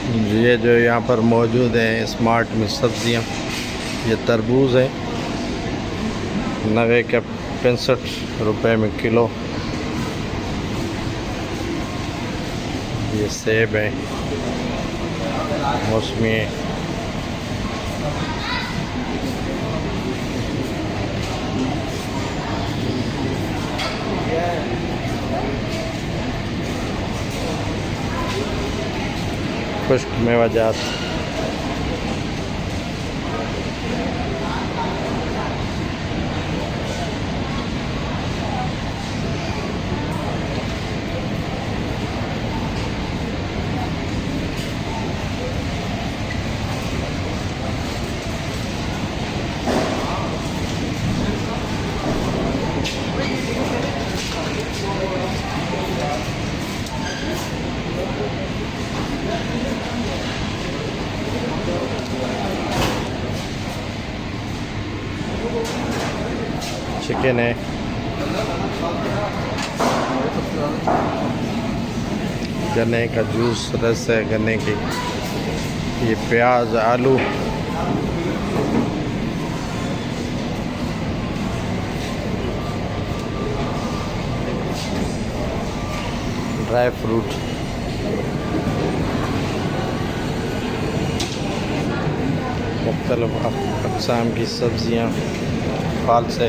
ये जो यहाँ पर मौजूद हैं स्मार्ट में सब्जियाँ, ये तरबूज है 90 के 65 रुपए में किलो। ये सेब है मौसमी है। खुश्क मेवाजात, चिकन है, गन्ने का जूस, रस है गन्ने की, ये प्याज, आलू, ड्राई फ्रूट, मुख्तलिफ अक़साम की सब्ज़ियाँ, फल से